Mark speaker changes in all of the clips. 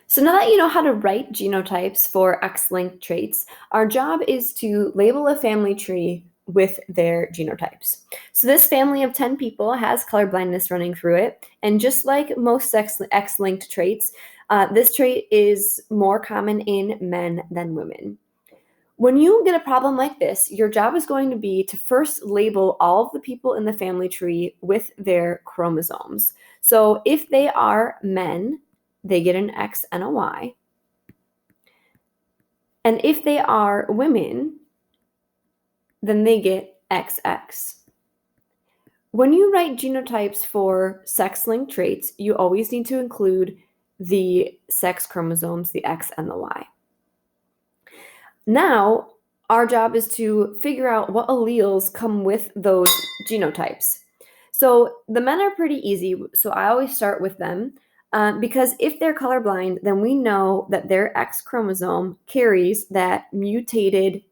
Speaker 1: So now that you know how to write genotypes for X-linked traits, our job is to label a family tree with their genotypes. So this family of 10 people has color blindness running through it, and just like most X-linked traits, this trait is more common in men than women. When you get a problem like this, your job is going to be to first label all of the people in the family tree with their chromosomes. So if they are men, they get an X and a Y. And if they are women, then they get XX. When you write genotypes for sex-linked traits, you always need to include the sex chromosomes, the X and the Y. Now, our job is to figure out what alleles come with those genotypes. So the men are pretty easy, so I always start with them. Because if they're colorblind, then we know that their X chromosome carries that mutated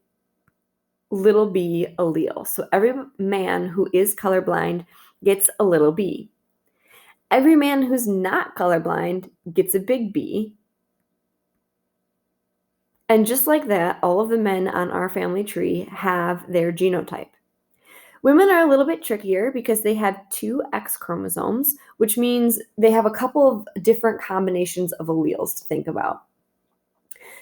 Speaker 1: little b allele. So every man who is colorblind gets a little b. Every man who's not colorblind gets a big B. And just like that, all of the men on our family tree have their genotype. Women are a little bit trickier because they have two X chromosomes, which means they have a couple of different combinations of alleles to think about.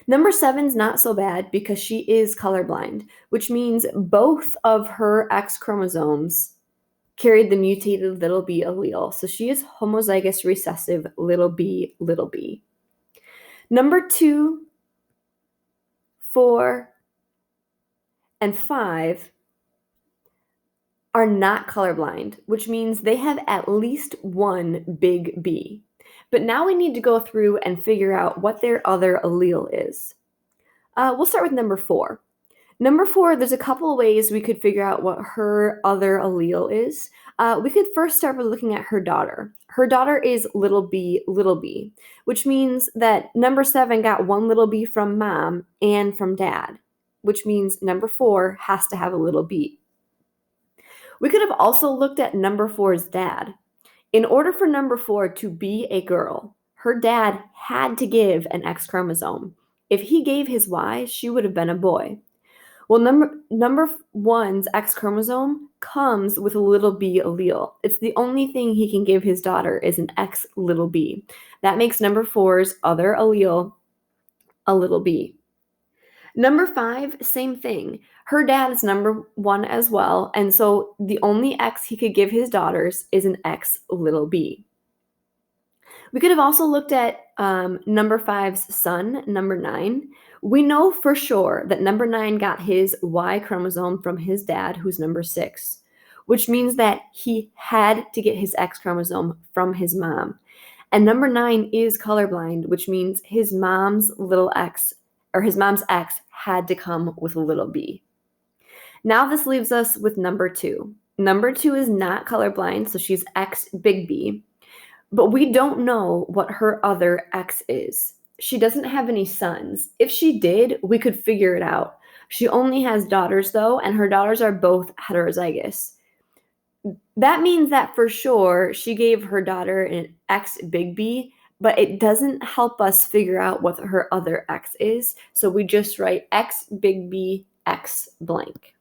Speaker 1: Number 7's not so bad because she is colorblind, which means both of her X chromosomes carried the mutated little b allele. So she is homozygous recessive little b, little b. Number 2, 4, and 5 are not colorblind, which means they have at least one big B. But now we need to go through and figure out what their other allele is. We'll start with number 4. Number 4, there's a couple of ways we could figure out what her other allele is. We could first start by looking at her daughter. Her daughter is little b, which means that number 7 got one little b from mom and from dad, which means number 4 has to have a little b. We could have also looked at number 4's dad. In order for number 4 to be a girl, her dad had to give an X chromosome. If he gave his Y, she would have been a boy. Well, number 1's X chromosome comes with a little b allele. It's the only thing he can give his daughter is an X little b. That makes number 4's other allele a little b. Number 5, same thing. Her dad is number 1 as well, and so the only X he could give his daughters is an X little b. We could have also looked at number 5's son, number 9. We know for sure that number 9 got his Y chromosome from his dad, who's number 6, which means that he had to get his X chromosome from his mom. And number 9 is colorblind, which means his mom's little X, or his mom's X, had to come with a little b. Now this leaves us with number 2. Number 2 is not colorblind, so she's X big B. But we don't know what her other X is. She doesn't have any sons. If she did, we could figure it out. She only has daughters, though, and her daughters are both heterozygous. That means that for sure she gave her daughter an X big B, but it doesn't help us figure out what her other X is. So we just write X big B X blank.